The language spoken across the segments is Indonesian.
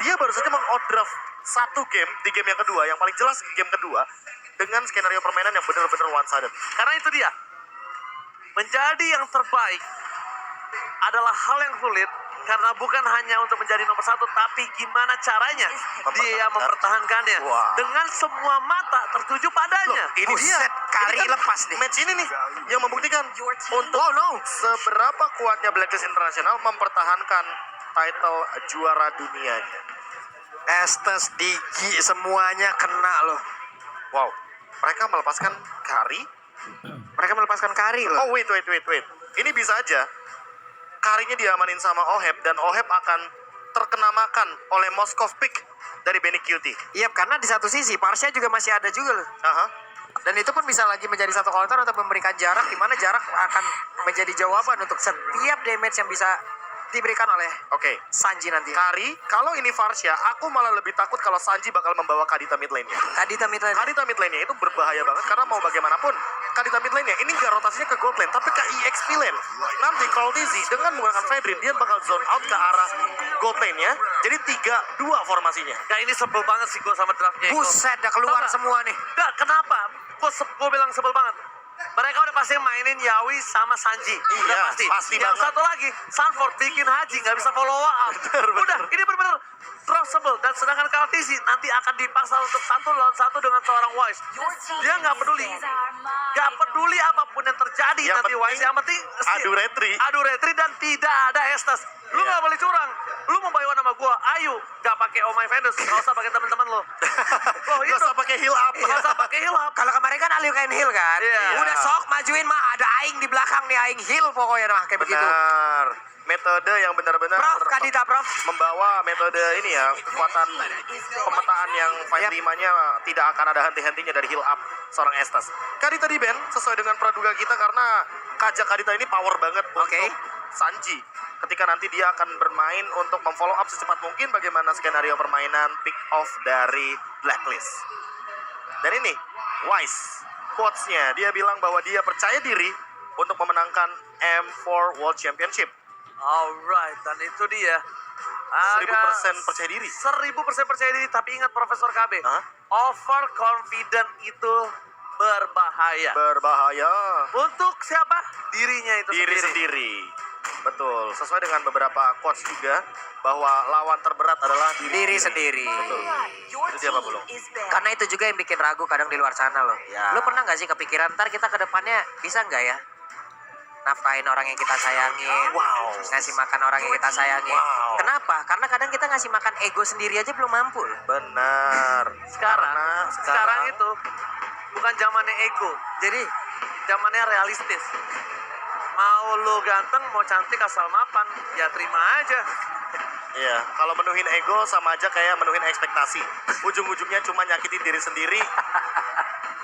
dia baru saja mengoutdraft satu game di game yang kedua, yang paling jelas game kedua, dengan skenario permainan yang benar-benar one-sided. Karena itu dia, menjadi yang terbaik adalah hal yang sulit. Karena bukan hanya untuk menjadi nomor satu, tapi gimana caranya dia mempertahankannya. Wah. Dengan semua mata tertuju padanya. Ini dia. Buset, kari Ini kan lepas nih. Match ini nih yang membuktikan untuk seberapa kuatnya Blacklist International mempertahankan title juara dunianya. Estes, Digi, semuanya kena loh. Wow, mereka melepaskan Kari. Mereka melepaskan kari loh. Oh wait. Ini bisa aja Karinya diamanin sama Oheb dan Oheb akan terkena makan oleh Moskov Pick dari Benny Cutie. Iya, karena di satu sisi Parsha juga masih ada juga loh. Aha. Dan itu pun bisa lagi menjadi satu counter untuk memberikan jarak, di mana jarak akan menjadi jawaban untuk setiap damage yang bisa diberikan oleh Oke. Sanji nanti. Kari, kalau ini Varsha, aku malah lebih takut kalau Sanji bakal membawa Kadita mid lane-nya. Kadita mid lane. Kadita mid lane-nya itu berbahaya banget karena mau bagaimanapun Kadita mid lane-nya ini nggak rotasinya ke gold lane tapi ke EXP lane. Nanti kalau Dizzy dengan menggunakan Fedrin dia bakal zone out ke arah gold lane-nya. Jadi 3-2 formasinya. Ya ini sebel banget sih gue sama draftnya. Buset, udah keluar Tau nggak? semua nih. Nggak, kenapa? Gue bilang sebel banget. Mereka udah pasti mainin Yawi sama Sanji. Udah Iya, pasti. pasti Yang banget. satu lagi, Sanford bikin Haji nggak bisa follow up. Bener. Udah, ini bener-bener trustable. Dan sedangkan Kaltisi nanti akan dipaksa untuk 1-1 dengan seorang Wise. Dia nggak peduli. Nggak peduli apapun yang terjadi Yang nanti penting, Wise. Yang penting adu retri dan tidak ada Estes. Lu Iya. nggak boleh curang. Lu mau bayar nama gua, ayo. Nggak pakai Oh My Vendors. Nggak usah pakai teman-teman lo. Loh, Gak usah pakai heal up. Nggak usah pakai heal up. Kalau kemarin kan Aliu kain heal kan. Iya. Udah sok majuin mah ada aing di belakang nih, aing heal pokoknya mah kayak begitu. Benar. Metode yang benar-benar Prof, Kadita Prof. membawa metode ini ya, kekuatan pemetaan yang fight Yap. 5-nya tidak akan ada henti-hentinya dari heal up seorang Estes. Kadita di ban sesuai dengan praduga kita karena Kajak Kadita ini power banget untuk Sanji. Ketika nanti dia akan bermain untuk memfollow up secepat mungkin bagaimana skenario permainan pick off dari Blacklist. Dan ini Wise quotes-nya, dia bilang bahwa dia percaya diri untuk memenangkan M4 World Championship. Alright, dan itu dia. 1000% percaya diri. 1000% percaya diri, tapi ingat Profesor KB. Hah? Overconfident itu berbahaya. Berbahaya. Untuk siapa? Dirinya itu Diri sendiri. Betul. Sesuai dengan beberapa quotes juga bahwa lawan terberat adalah Diri sendiri. Betul. Itu dia Pak Bulung. Karena itu juga yang bikin ragu kadang di luar sana loh. Ya. Lu pernah gak sih kepikiran ntar kita ke depannya bisa nggak ya nafkain orang yang kita sayangin, Wow. ngasih makan orang yang kita sayangin. Wow. Kenapa? Karena kadang kita ngasih makan ego sendiri aja belum mampu loh. Benar. Sekarang itu bukan zamannya ego. Jadi zamannya realistis. Mau lu ganteng, mau cantik asal mapan, ya terima aja. Iya, kalau menuhin ego sama aja kayak menuhin ekspektasi. Ujung-ujungnya cuma nyakitin diri sendiri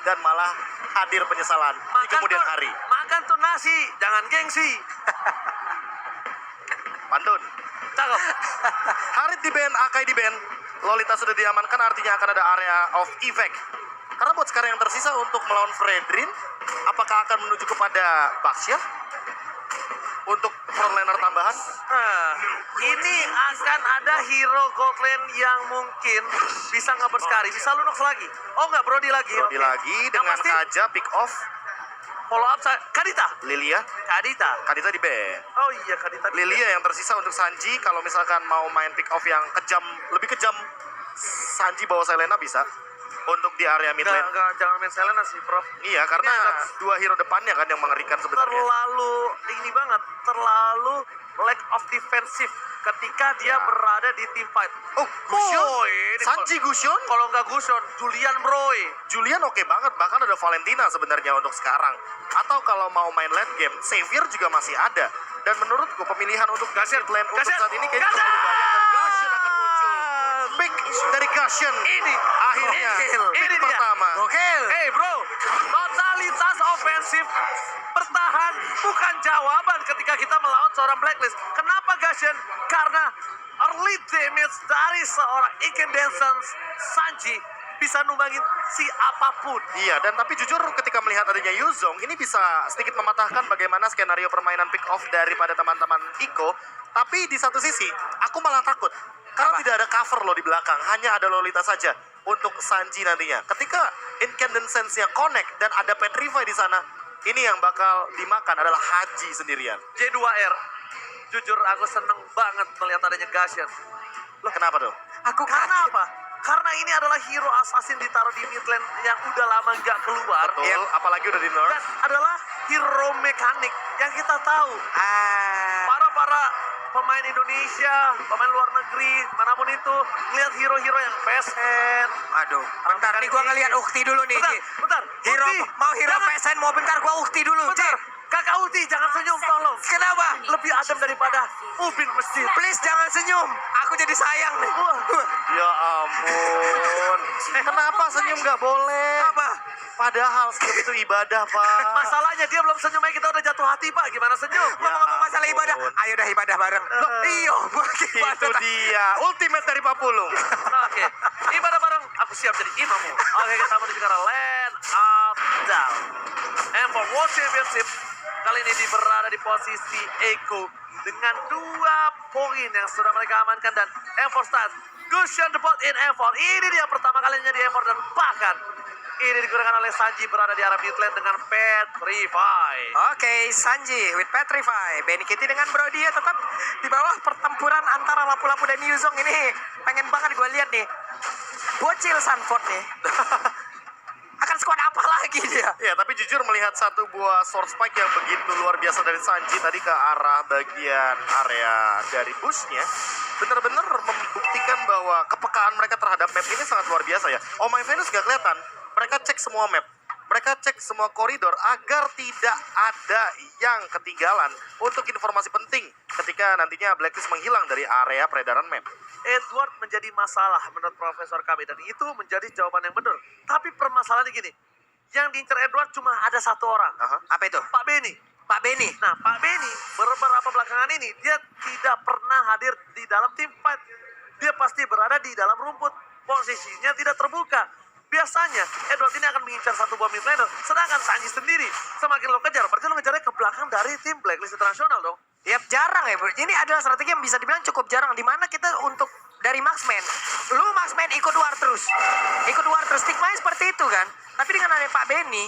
dan malah hadir penyesalan di kemudian hari. Makan tuh nasi, jangan gengsi. Pantun. Cakep. Harit di band, Akai di band, Lolita sudah diamankan, artinya akan ada area of effect. Karena buat sekarang yang tersisa untuk melawan Fredrin, apakah akan menuju kepada Baxia? Untuk frontliner tambahan? Nah, ini akan ada hero gold lane yang mungkin bisa nge-burst Kari. Bisa Lunox lagi. Oh enggak, Brody lagi. Brody Oke. lagi Yang dengan pasti Kaja pick off, follow up Kadita. Lilia, Kadita di band. Oh iya, Kadita. Lilia yang tersisa untuk Sanji, kalau misalkan mau main pick off yang kejam, lebih kejam, Sanji bawa Selena bisa untuk di area mid lane. Enggak, jangan main Selena sih, Prof. Iya, karena Ini agak dua hero depannya kan yang mengerikan sebenarnya. terlalu ini banget, terlalu lack of defensive ketika dia berada di team fight. Oh, Gusion? Boy, ini Sanji Gusion? Kalau nggak Gusion, Julian Broy. Julian oke banget, bahkan ada Valentina sebenarnya untuk sekarang. Atau kalau mau main late game, Xavier juga masih ada. Dan menurutku pemilihan untuk Gashen, mid lane untuk Gashen, saat ini kayaknya Gashen! terlalu banyak dan Gashen akan muncul. Pick dari Gashen. Ini Akhirnya pick dia. pertama. Gokil. Hey bro, totalitas ofensif bertahan bukan jawaban ketika kita melawan seorang Blacklist. Kenapa Gashen? Karena early damage dari seorang Incandescence Sanji bisa numbangin si apapun. Iya, dan tapi jujur ketika melihat adanya Yuzong, ini bisa sedikit mematahkan bagaimana skenario permainan pick off daripada teman-teman Iko. Tapi di satu sisi, aku malah takut. Karena tidak ada cover loh di belakang, hanya ada Lolita saja untuk Sanji nantinya. Ketika Incandescence-nya connect dan ada Petrify di sana, ini yang bakal dimakan adalah Haji sendirian. J2R, jujur aku seneng banget melihat adanya Gashen. Loh, kenapa tuh? Aku Karena apa? Karena ini adalah hero assassin ditaruh di mid lane yang udah lama nggak keluar. Betul, Iya. apalagi udah di nerf. Dan adalah hero mekanik yang kita tahu. Ah, Para pemain Indonesia, pemain luar negeri, manapun itu, lihat hero-hero yang fast hand. aduh. Bentar nih gua ngeliat ukti dulu nih, Bentar, Ji. bentar. Hero, Ukti, mau hero jangan- fashion, mau bentar gua ukti dulu, Ji. Bentar, Kakak Uti, jangan senyum tolong. Kenapa? Lebih adem daripada ubin masjid. Please jangan senyum. Aku jadi sayang nih. Ya ampun. Kenapa senyum nggak boleh? Apa? Padahal senyum itu ibadah, Pak. Masalahnya dia belum senyum aja kita udah jatuh hati, Pak. Gimana senyum? Ngomong-ngomong masalah ampun. ibadah, ayo dah ibadah bareng. Loh, iyo, buat Itu ibadah. dia, ultimate dari Papulung. Oke, ibadah bareng. Aku siap jadi imammu. Oke, kita menuju ke arah Land of Down. And for World Championship, kali ini berada di posisi Eko dengan 2 poin yang sudah mereka amankan dan M4 start. Gusion the bot in M4. Ini dia pertama kalinya di M4 dan bahkan ini digunakan oleh Sanji berada di arah mid lane dengan Petrify. Oke, Sanji with Petrify. Benny Kitty dengan Brody ya tetap di bawah pertempuran antara lapu-lapu dan Yuzong ini. Pengen banget gue lihat nih. Bocil Sanford nih. Akan squad apa lagi dia? Ya, tapi jujur melihat satu buah sword spike yang begitu luar biasa dari Sanji tadi ke arah bagian area dari bushnya, benar-benar membuktikan bahwa kepekaan mereka terhadap map ini sangat luar biasa ya. Oh my Venus gak kelihatan, mereka cek semua map. Mereka cek semua koridor agar tidak ada yang ketinggalan untuk informasi penting ketika nantinya Blacklist menghilang dari area peredaran map. Edward menjadi masalah menurut Profesor kami dan itu menjadi jawaban yang benar. Tapi permasalahannya gini, yang diincar Edward cuma ada satu orang. Aha. Apa itu? Pak Benny. Pak Benny. Nah, Pak Benny beberapa belakangan ini dia tidak pernah hadir di dalam tim fight. Dia pasti berada di dalam rumput. Posisinya tidak terbuka. Biasanya Edward ini akan mengincar satu buah mid laner, sedangkan Sanji sendiri semakin lo kejar, berarti lo ngejarnya ke belakang dari tim Blacklist Internasional dong. Yap, jarang ya, bro. Ini adalah strategi yang bisa dibilang cukup jarang. Dimana kita untuk dari Marksman, lu Marksman ikut war terus. Ikut war terus, stigmanya seperti itu kan. Tapi dengan ada Pak Benny,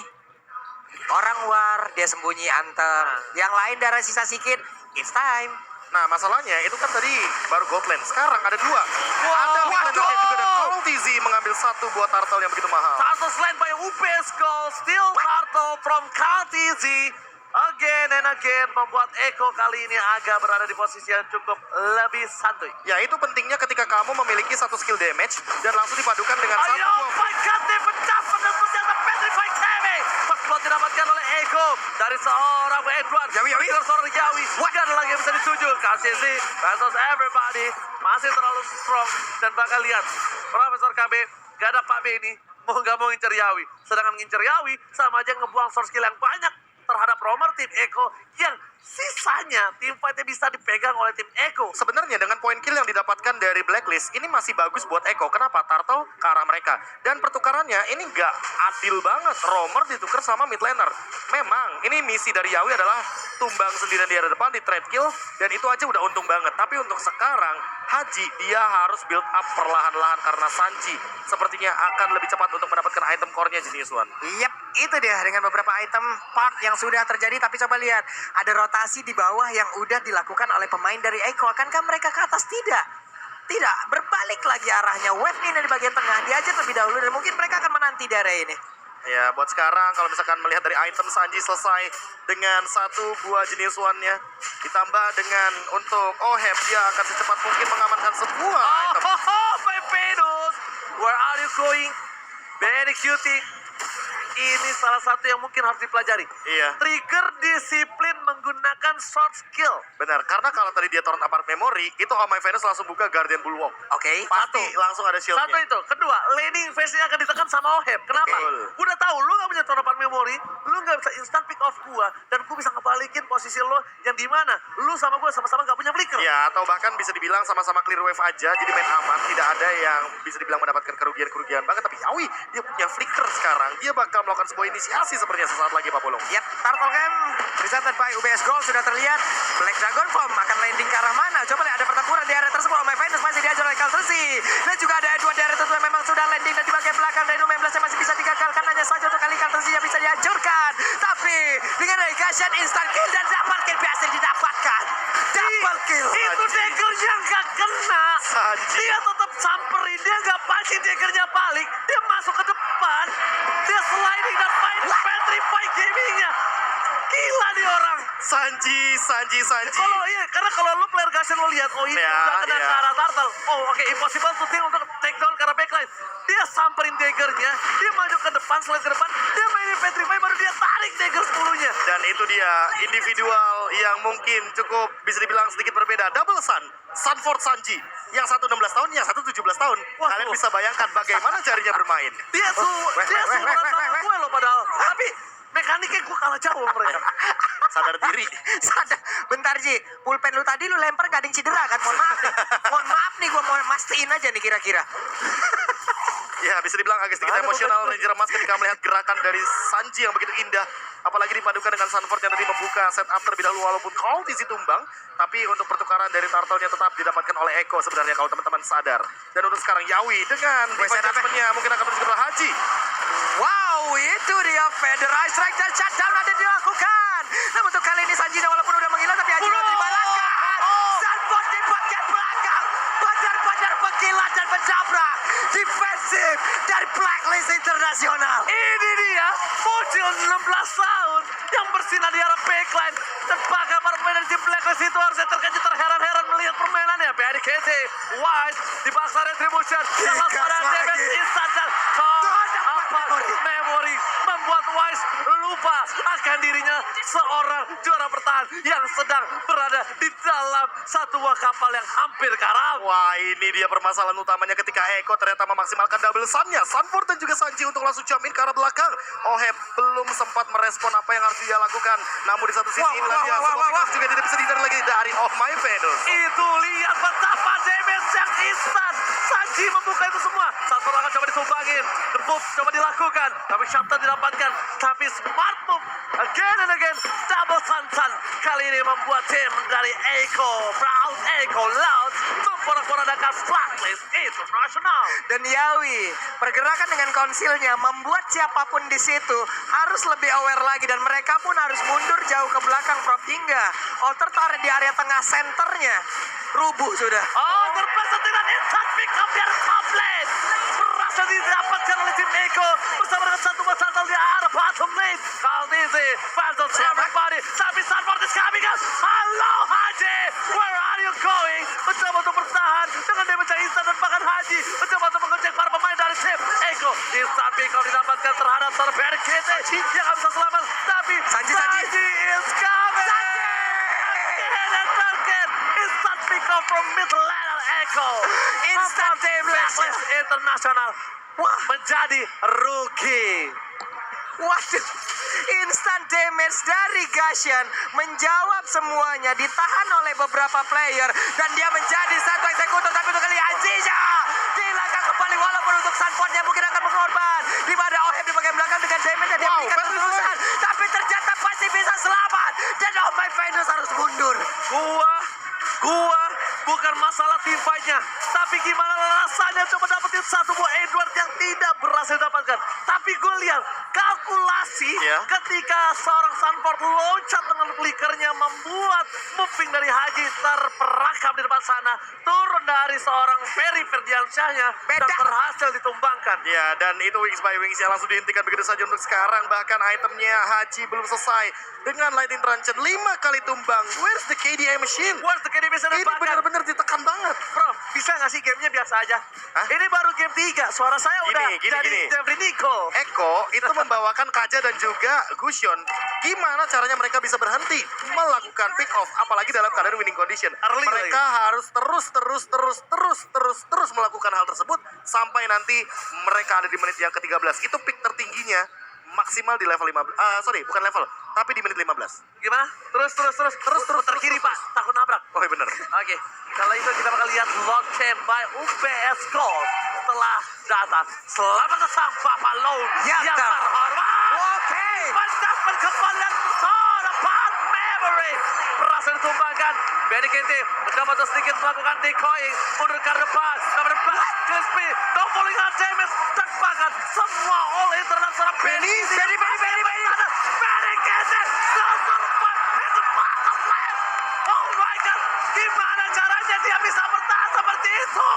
orang war, dia sembunyi anter. Yang lain darah sisa sikit, it's time. Nah, masalahnya itu kan tadi baru gold lane. Sekarang ada 2. Ada mid lane waduh. juga dan Kong TZ mengambil satu buah turtle yang begitu mahal. Turtle slain by UPS goal, still turtle from KTZ. Again and again membuat Eko kali ini agak berada di posisi yang cukup lebih santuy. Ya, itu pentingnya ketika kamu memiliki satu skill damage dan langsung dipadukan dengan satu Ayo, buah my God, dia pecah pada senjata Petrify Kame. First blood didapatkan oleh Eko dari seorang Edward. Yawi. Dari seorang Yawi. Gak ada lagi yang bisa dituju. KCC versus everybody. Masih terlalu strong. Dan bakal lihat, Profesor KB gak ada Pak B ini. Mau gak mau ngincer Yawi. Sedangkan ngincer Yawi sama aja ngebuang source skill yang banyak terhadap roamer tim Eko yang sisanya tim fightnya bisa dipegang oleh tim Eko. Sebenarnya dengan poin kill yang didapatkan dari Blacklist ini masih bagus buat Eko. Kenapa? Turtle ke arah mereka. Dan pertukarannya ini nggak adil banget. Roamer ditukar sama mid laner. Memang ini misi dari Yawi adalah tumbang sendirian di area depan di trade kill. Dan itu aja udah untung banget. Tapi untuk sekarang Haji dia harus build up perlahan-lahan karena Sanji sepertinya akan lebih cepat untuk mendapatkan item core-nya Genius One. Yap, itu dia dengan beberapa item part yang sudah terjadi. Tapi coba lihat, ada rotasi di bawah yang udah dilakukan oleh pemain dari Eko. Akankah mereka ke atas? Tidak. Tidak, berbalik lagi arahnya. Wave ini di bagian tengah, diajar lebih dahulu dan mungkin mereka akan menanti di area ini. Ya, buat sekarang kalau misalkan melihat dari item Sanji selesai dengan satu buah jenis one-nya ditambah dengan untuk Oheb, dia akan secepat mungkin mengamankan sebuah item. My Venus, where are you going? Very cutie. ini salah satu yang mungkin harus dipelajari. Iya. Trigger disiplin menggunakan short skill. Benar, karena kalau tadi dia turun apart memory, itu All My Venus langsung buka Guardian Bulwark. Oke. Pasti langsung ada Satu shieldnya. itu. Kedua, laning phase-nya akan ditekan sama Oheb. Kenapa? Betul. Gua udah tahu lu gak punya turn apart memory, lu gak bisa instant pick off gua, dan gua bisa ngebalikin posisi lo yang dimana lu sama gua sama-sama gak punya flicker. Ya, atau bahkan bisa dibilang sama-sama clear wave aja, jadi main aman, tidak ada yang bisa dibilang mendapatkan kerugian-kerugian banget. Tapi Yawi, dia punya flicker sekarang, dia bakal melakukan sebuah inisiasi sepertinya sesaat lagi Pak Bolong. Yap, Turtle Camp presented by UBS Gold sudah terlihat. Black Dragon Form akan landing ke arah mana? Coba lihat ada pertempuran di area tersebut. Oh My Venus masih diajar oleh Kaltresi. Dan juga ada Edward di area tersebut yang memang sudah landing dan di bagian belakang Dino 19 masih bisa digagalkan hanya saja untuk kali Kaltresi yang bisa dihancurkan. Tapi dengan negasian instant kill dan double kill berhasil didapatkan. Double kill. Itu daggernya gak kena. Sanji. Dia tetap samperin, dia gak pancing daggernya balik. Dia masuk ke depan. Dia sliding dan main petrify gamingnya. Gila nih orang. Sanji. Kalau iya, karena kalau lu player Gashen lo lihat, oh ini Ya, udah kena ya. ke arah Turtle. Oh oke, impossible to think untuk take down ke arah backline. Dia samperin daggernya, dia maju ke depan, slide ke depan, dia mainin petrify, baru dia tarik dagger 10-nya. Dan itu dia, individual yang mungkin cukup bisa dibilang sedikit berbeda. Double Sun, Sunford Sanji. Yang satu 16 tahun, yang satu 17 tahun. Wah, Kalian tuh. bisa bayangkan bagaimana jarinya bermain. Dia seumuran sama gue loh padahal. Tapi mekaniknya gue kalah jauh sama mereka. Sadar diri. Sadar. Bentar Ji, pulpen lu tadi lu lempar gak ada yang cedera kan? Mohon maaf nih. Mohon maaf nih, gue mau mastiin aja nih kira-kira. Ya, bisa dibilang agak sedikit emosional Ranger Emas ketika melihat gerakan dari Sanji yang begitu indah. Apalagi dipadukan dengan Sunford yang tadi membuka setup terlebih dahulu walaupun Cultisi tumbang. Tapi untuk pertukaran dari Turtle-nya tetap didapatkan oleh Eko sebenarnya kalau teman-teman sadar. Dan untuk sekarang Yawi dengan adjustment-nya mungkin akan menuju ke arah Haji. Wow, itu dia Federal Strike dan shutdown ada dilakukan. Namun untuk kali ini Sanji walaupun udah menghilang tapi Haji belum dibalaskan. Sunford di bagian belakang. Benar-benar menggila dan menjabrak. Defensif dari Blacklist Internasional. Ini dia, bocil 16 tahun yang bersinar di arah backline. Dan bahkan para pemain dari tim Blacklist itu harusnya terkejut terheran-heran melihat permainannya. BDKT, Wise, dipaksa retribution. Yang langsung ada lagi. damage instant dan memory membuat Wise lupa akan dirinya seorang juara bertahan yang sedang berada di dalam satu buah kapal yang hampir karam. Wah, ini dia permasalahan utamanya ketika Eko ternyata memaksimalkan double sun-nya. Sunford dan juga Sanji untuk langsung jump in ke arah belakang. Oheb belum sempat merespon apa yang harus dia lakukan. Namun di satu sisi inilah dia sebuah juga tidak bisa dihindari lagi dari Oh My Venus. Itu lihat betapa damage yang instan. Sanji membuka itu semua. Satu orang coba ditumbangin. The move coba dilakukan. Tapi shutdown didapatkan. Tapi smart move. Again and again. Double Sun. Kali ini membuat tim dari Eko. Brown Eko Loud. Memporak-porandakan Blacklist International. Dan Yawi, pergerakan dengan konsilnya membuat siapapun di situ harus lebih aware lagi dan mereka pun harus mundur jauh ke belakang Prof hingga Alter Turret di area tengah senternya rubuh sudah. Oh, terpleset dengan instant pick up yang komplit. Berhasil didapatkan oleh tim Eko bersama dengan satu masalah di arah bottom lane. Kalnizi, Phantom everybody. Tapi Sunford is coming up. Halo Haji, where are you going? Mencoba untuk bertahan dengan damage yang instan dan bahkan Haji mencoba untuk mengecek para pemain dari tim Eko. Instant pick up didapatkan terhadap Terber KT yang gak bisa selamat. Tapi Sanji. is coming. Instant pick up from middle lane Echo. Instant Blacklist International. Wah, menjadi rookie. Waduh, instant damage dari Gashen menjawab semuanya, ditahan oleh beberapa player dan dia menjadi satu eksekutor. Tapi untuk kali Aziza dilangkah kembali walaupun untuk Sunfordnya mungkin akan mengorban di mana Oheb di bagian belakang dengan damage yang dia berikan terus-terusan, tapi ternyata masih bisa selamat dan Oh My Venus harus mundur. Gua bukan masalah team fight-nya, tapi gimana rasanya coba dapetin satu buah Edward yang tidak berhasil dapatkan. Tapi gue lihat kalkulasi ketika seorang Sunford loncat dengan flickernya membuat moving dari Haji terperangkap di depan sana, turun dari seorang Ferry Ferdiansyahnya dan berhasil ditumbangkan. Ya, dan itu Wings by Wings yang langsung dihentikan begitu saja untuk sekarang. Bahkan itemnya Haji belum selesai dengan Lightning Truncheon 5 kali tumbang. Where's the KDA machine? Where's the KDB Ini benar-benar ditekan banget. Bro, bisa gak sih sih gamenya biasa aja. Hah? Ini baru game 3, suara saya udah jadi Jeffrey Nico. Eko itu membawakan Kaja dan juga Gusion. Gimana caranya mereka bisa berhenti melakukan pick off, apalagi dalam keadaan winning condition. Early Mereka harus terus melakukan hal tersebut sampai nanti mereka ada di menit yang ke-13. Itu pick tertingginya maksimal di level 15. Bukan level, tapi di menit 15. Gimana? Terus. Putar kiri, Pak. Takut nabrak. Oh iya bener. Oke, kalau itu kita bakal lihat lock champ by UPS Gold setelah datang. Selamat datang Papa Lone Ya, yang Kak. terhormat. Oke. Mendapat kembalian Sorapan Memory berhasil ditumbangkan. Benny Kitty mencoba sedikit melakukan decoying mundur ke depan. Crispy, no falling out damage dan bahkan semua all in terhadap seorang Benny Kitty. Benny Kitty, no survive in the bottom left. Oh my god, gimana caranya dia bisa bertahan seperti itu?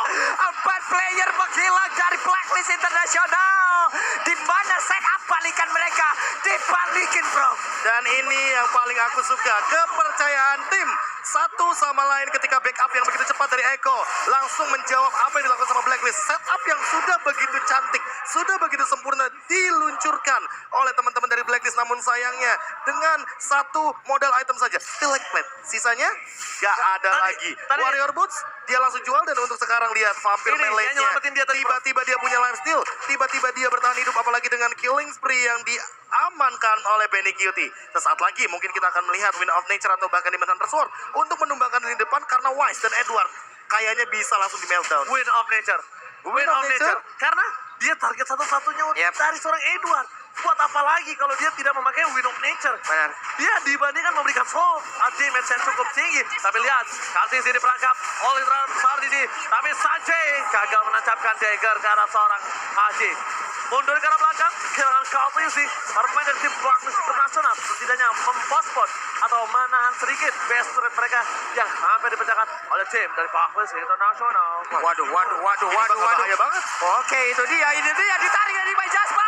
4 player menghilang dari Blacklist Internasional. Di mana setup balikan mereka dibalikin, bro. Dan ini yang paling aku suka, kepercayaan tim satu sama lain ketika backup yang begitu cepat dari Eko langsung menjawab apa yang dilakukan sama Blacklist. Setup yang sudah begitu cantik, sudah begitu sempurna diluncurkan oleh teman-teman dari Blacklist, namun sayangnya dengan satu modal item saja, Select Plate. Sisanya gak ada lagi. Warrior Boots dia langsung jual, dan untuk sekarang lihat Vampir Ini, Melee-nya. yang nyelamatin dia tadi, Tiba-tiba dia punya life steal, tiba-tiba dia bertahan hidup, apalagi dengan killing spree yang diamankan oleh Benny Cutie. Sesaat lagi mungkin kita akan melihat Win of Nature atau bahkan Demon Hunter Sword untuk menumbangkan di depan, karena Wise dan Edward kayaknya bisa langsung di meltdown. Win of Nature. Win of Nature? Karena dia target satu-satunya dari seorang Edward. Buat apa lagi kalau dia tidak memakai Win of Nature? Benar. Dia dibandingkan memberikan soul damage yang cukup tinggi. Tapi lihat, Kartis ini perangkap oleh besar di sini. Tapi Sanjay gagal menancapkan dagger ke arah seorang Haji. Mundur ke arah belakang, kehilangan Kartis sih. Para pemain dari tim Blacklist Internasional setidaknya mempospon atau menahan sedikit best rate mereka yang hampir dipecahkan oleh tim dari Blacklist Internasional. Waduh. Bahaya banget. Oke, itu dia ditarik dari Bay Jaspan.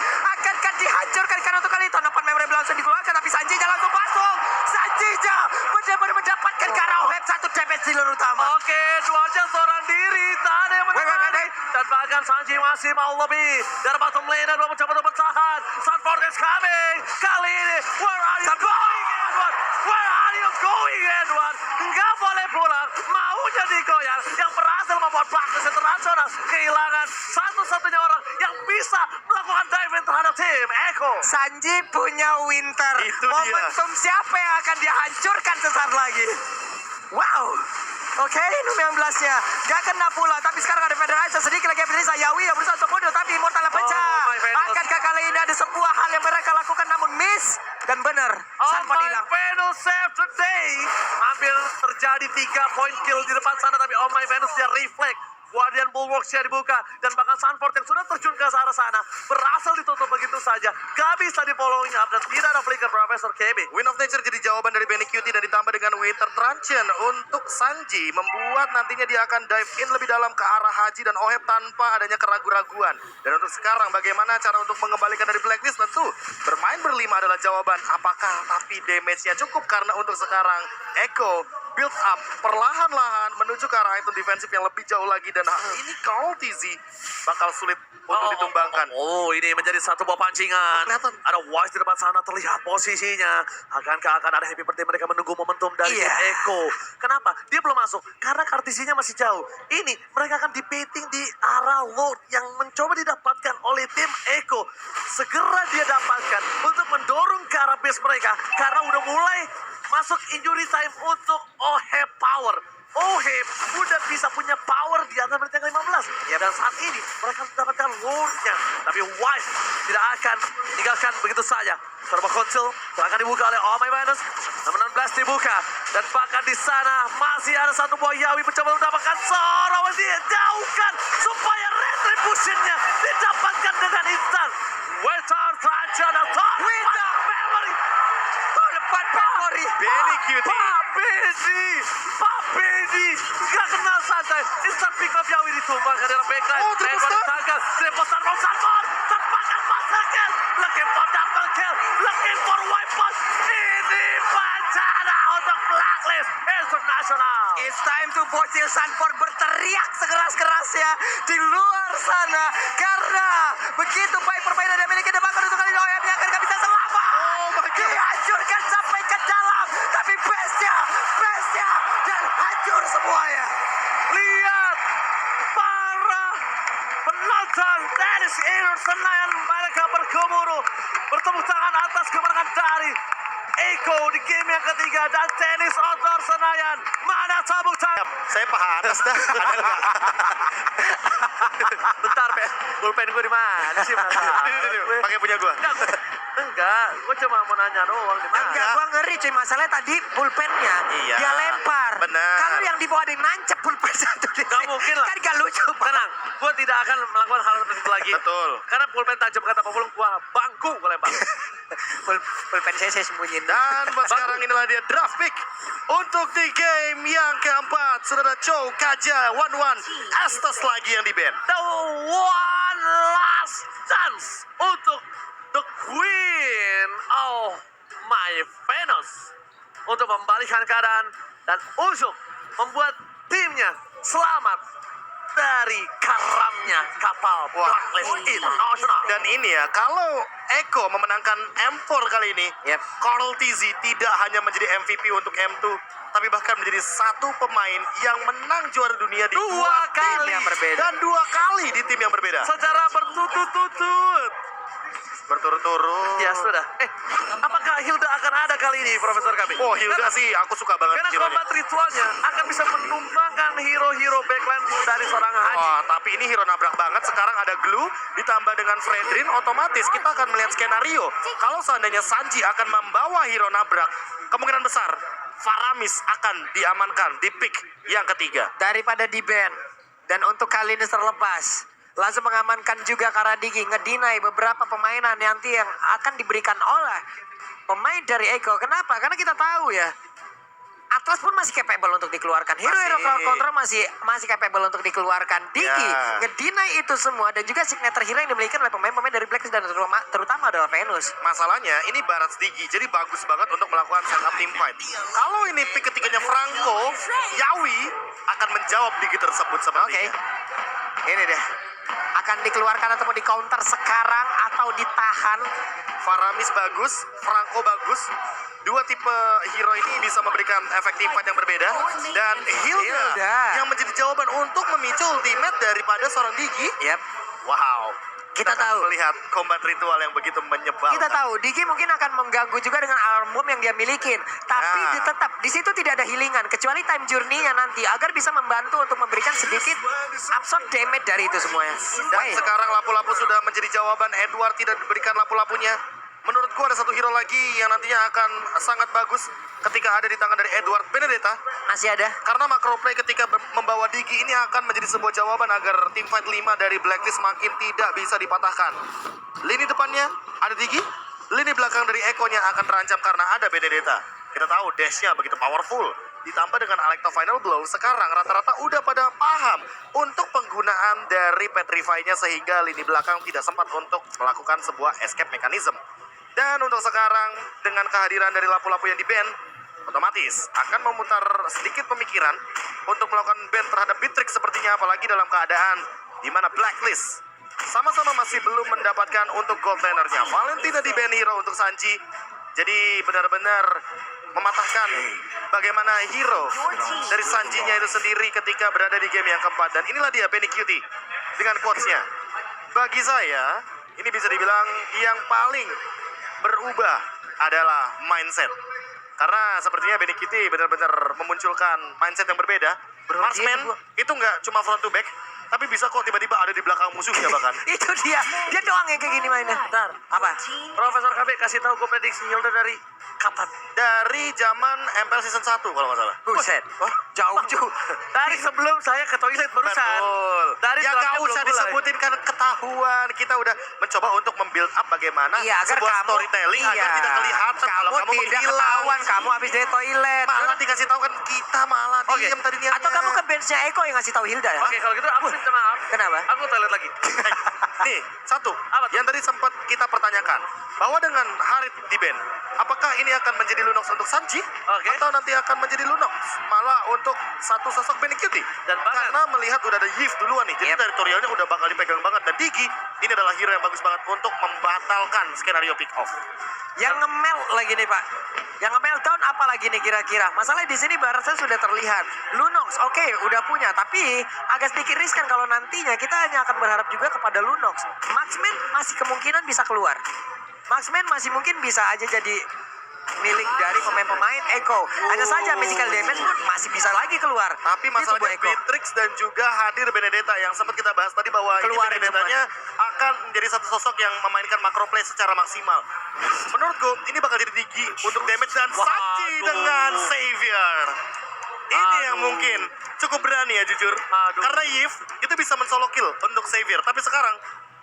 Akankah dihancurkan karena untuk kali itu Nopan Memory langsung dikeluarkan, tapi Sanjinya langsung masuk. Sanjinya benar-benar mendapatkan Arrowhead 1 damage di lini utama. Oke, duanya seorang diri, tak ada yang menemani. Dan bahkan Sanji masih mau lebih. Dari bottom lane dan mencoba untuk bertahan. Sanford is coming. Kali ini, where are you going, Edward? Where are you going, Edward? Nggak boleh pulang, maunya digoyang. Yang berhasil membuat Blacklist Internasional kehilangan satu-satunya orang yang bisa melakukan diving terhadap tim Eko. Sanji punya Winter. Itu dia. Momentum siapa yang akan dihancurkan sesaat lagi? Wow. Oke, ini 19-nya. Gak kena pula, tapi sekarang ada Federation. Sedikit lagi Federation. Yawi yang berusaha untuk mundur, tapi Immortal pecah. my Venus. Akankah kali ini ada sebuah hal yang mereka lakukan namun miss? Dan benar, Sanford hilang. Venus save today. Hampir terjadi 3 point kill di depan sana, tapi Oh My Venus dia reflect. Guardian Bulwarks-nya dibuka, dan bahkan Sanford yang sudah terjun ke arah sana berhasil ditutup begitu saja. Gak bisa di following up dan tidak ada flicker Profesor KB. Win of Nature jadi jawaban dari Benny Cutie, dan ditambah dengan Winter Truncheon untuk Sanji, membuat nantinya dia akan dive in lebih dalam ke arah Haji dan Oheb tanpa adanya keraguan-raguan. Dan untuk sekarang bagaimana cara untuk mengembalikan dari Blacklist? Tentu bermain berlima adalah jawaban. Apakah tapi damage-nya cukup? Karena untuk sekarang Eko build up perlahan-lahan menuju ke arah item defensif yang lebih jauh lagi, dan hal ini kalau TZ bakal sulit untuk ditumbangkan. Oh, ini menjadi satu buah pancingan. Kelihatan. Ada Wise di depan sana, terlihat posisinya. Akankah akan ada happy birthday mereka menunggu momentum dari tim Eko? Kenapa? Dia belum masuk karena kartisinya masih jauh. Ini mereka akan debating di arah Lord yang mencoba didapatkan oleh tim Eko. Segera dia dapatkan untuk mendorong ke arah base mereka karena udah mulai masuk injury time untuk Oheb Power. Oheb udah bisa punya power di atas menit yang 15. Dan saat ini mereka mendapatkan Lord-nya. Tapi Wise tidak akan tinggalkan begitu saja. Serba konsil akan dibuka oleh Oh My Venus. Nomor 16 dibuka. Dan bahkan di sana masih ada satu buah Yawi mencoba mendapatkan seorang dia jauhkan supaya retribution-nya didapatkan dengan instan. Winter Truncheon atau Winter Memory. Depan Memory. Benny Cutie. Pak Benny, gak kenal santai. Instant pick up Yawi ditumbangkan dalam backline. Oh, triple stun. Ditangkap, triple stun from Sanford. Terpakan master kill. Looking for double kill. Looking for weapon. Ini bencana untuk Blacklist International. It's time to bocil Sanford berteriak segera di luar sana. Karena begitu baik permainan yang dimiliki Debakan untuk kali ini OM-nya akan gak bisa selamat. Oh my God. Dihancurkan sampai ke dalam. Tapi base-nya dan hancur semuanya. Lihat para penonton tenis Indoor Senayan, mereka bergemuruh bertepuk tangan atas kemenangan dari Eko di game yang ketiga, dan tenis outdoor Senayan mana tepuk tangan. Saya paha atas dah. Ada nggak? Bentar, pulpen gue di mana sih? Ini, pakai punya gua. Enggak, gue cuma mau nanya doang di mana. Enggak, gua ngeri cuy. Masalahnya tadi pulpennya Iya. dia lempar. Benar. Kalau yang di bawah ada yang nancep pulpen satu di Gak sini. mungkin lah. Kan gak lucu, Pak. Tenang, gue tidak akan melakukan hal seperti itu lagi. Betul. Karena pulpen tajam kata Pak Pulung, gue bangku gue lempar. Pulpen saya sembunyiin. Dan buat sekarang inilah dia draft pick untuk di game yang keempat. Saudara Chow Kaja 1-1 Estes lagi yang di ban. The one last chance untuk the Queen of my Venus untuk membalikan keadaan dan untuk membuat timnya selamat dari karamnya kapal Blacklist International. Dan ini ya, kalau Eko memenangkan M4 kali ini, Yep. Carl Tizzy tidak hanya menjadi MVP untuk M2, tapi bahkan menjadi satu pemain yang menang juara dunia di Dua dua tim kali. yang berbeda. Dan 2 kali di tim yang berbeda. Secara berturut-turut. Berturut-turut. Ya sudah. Apakah Hilda akan ada kali ini, Profesor Kabi? Oh, Hilda sih, aku suka banget Karena hero-nya. combat ritualnya akan bisa menumbangkan hero-hero backline dari seorang Haji. Wah, tapi ini hero nabrak banget. Sekarang ada Glue ditambah dengan Fredrin, otomatis kita akan melihat skenario. Kalau seandainya Sanji akan membawa hero nabrak, kemungkinan besar Faramis akan diamankan di pick yang ketiga. Daripada di ban. Dan untuk kali ini terlepas. Langsung mengamankan juga Karadigi. Ngedinai beberapa permainan nanti yang akan diberikan oleh pemain dari Eko. Kenapa? Karena kita tahu ya. Atlas pun masih capable untuk dikeluarkan. Hero-hero Masih. crowd control masih capable untuk dikeluarkan. Digi Ya. ngedinai itu semua. Dan juga signature hero yang dimiliki oleh pemain-pemain dari Blacklist dan terutama adalah Venus. Masalahnya ini Barat Digi, jadi bagus banget untuk melakukan setup team fight. Kalau ini pick ketiganya Franco, Yawi akan menjawab Digi tersebut Oke. sepertinya. Ini deh. Akan dikeluarkan ataupun di counter sekarang atau ditahan. Faramis bagus, Franco bagus. Dua tipe hero ini bisa memberikan efek team fight yang berbeda. Dan Hilda yang menjadi jawaban untuk memicu ultimate daripada seorang Digi. Yap. Wow. Kita akan tahu. melihat combat ritual yang begitu menyebalkan. Kita tahu Digi mungkin akan mengganggu juga dengan alarm bomb yang dia milikin. Tapi Ya. tetap di situ tidak ada healingan kecuali time journey-nya nanti agar bisa membantu untuk memberikan sedikit absorb damage dari itu semuanya. Dan Baik. sekarang lapu-lapu sudah menjadi jawaban. Edward tidak diberikan lapu-lapunya. Menurutku ada satu hero lagi yang nantinya akan sangat bagus ketika ada di tangan dari Edward Benedetta. Masih ada. Karena macro play ketika membawa Digi ini akan menjadi sebuah jawaban agar tim fight 5 dari Blacklist makin tidak bisa dipatahkan. Lini depannya ada Digi, lini belakang dari Eko-nya akan terancam karena ada Benedetta. Kita tahu dash-nya begitu powerful. Ditambah dengan Alecto Final Blow, sekarang rata-rata udah pada paham untuk penggunaan dari Petrify-nya sehingga lini belakang tidak sempat untuk melakukan sebuah escape mechanism. Dan untuk sekarang dengan kehadiran dari lapu-lapu yang di-ban, otomatis akan memutar sedikit pemikiran untuk melakukan ban terhadap Bitrix sepertinya, apalagi dalam keadaan di mana Blacklist sama-sama masih belum mendapatkan untuk gold lanernya. Valentina di-ban hero untuk Sanji. Jadi benar-benar mematahkan bagaimana hero dari Sanjinya itu sendiri ketika berada di game yang keempat. Dan inilah dia Benny Cutie dengan quotes-nya. Bagi saya, ini bisa dibilang yang paling berubah adalah mindset. Karena sepertinya Benny Cutie benar-benar memunculkan mindset yang berbeda. Marksman itu nggak cuma front to back, tapi bisa kok tiba-tiba ada di belakang musuhnya bahkan. Itu dia. Dia doang yang kayak gini mainnya. Bentar. Apa? Profesor KB kasih tahu gue prediksi Hilda dari kapan? Dari zaman MPL season 1 kalau nggak salah. Buset. Jauh juga. Dari sebelum saya ke toilet barusan. Betul. Dari Ya draftnya nggak belum usah mulai. disebutin kan ketahuan. Kita udah mencoba untuk membuild up bagaimana Iya, agar sebuah kamu storytelling agar iya, tidak kelihatan kalau kamu tidak menghilang. ketahuan kamu habis dari toilet. Malah dikasih tahu kan kita malah Oke. diem tadi niatnya. Atau kamu ke benchnya Eko yang ngasih tahu Hilda ya? Oke, kalau gitu aku minta maaf. Kenapa? Aku toilet lagi. Nih, satu Apa tuh? yang tadi sempat kita pertanyakan bahwa dengan Harit di ban, apakah ini akan menjadi Lunox untuk Sanji Oke. atau nanti akan menjadi Lunox malah untuk satu sosok Benecutie? Dan bahkan- karena melihat udah ada Yves duluan nih, jadi Yep. teritorialnya udah bakal dipegang banget dan Digi ini adalah hero yang bagus banget untuk membatalkan skenario pick off. Yang ngemel lagi nih Pak. Yang nge-meltdown apa lagi nih kira-kira? Masalahnya di sini barasan sudah terlihat. Lunox oke, udah punya, tapi agak sedikit riskan kalau nantinya kita hanya akan berharap juga kepada Lunox. Marksman masih kemungkinan bisa keluar. Marksman masih mungkin bisa aja jadi milik dari pemain-pemain Eko. Hanya saja Mystical Damage pun masih bisa lagi keluar. Tapi Itu masalahnya buat Eko. Beatrix dan juga hadir Benedetta yang sempat kita bahas tadi bahwa ini Keluarin Benedettanya akan menjadi satu sosok yang memainkan macro play secara maksimal. Menurutku ini bakal jadi Digi untuk damage dan Sanji Waduh. dengan Savior. Ini yang Aduh. mungkin cukup berani ya jujur. Aduh. Karena Yves itu bisa men-solo kill untuk Savior. Tapi sekarang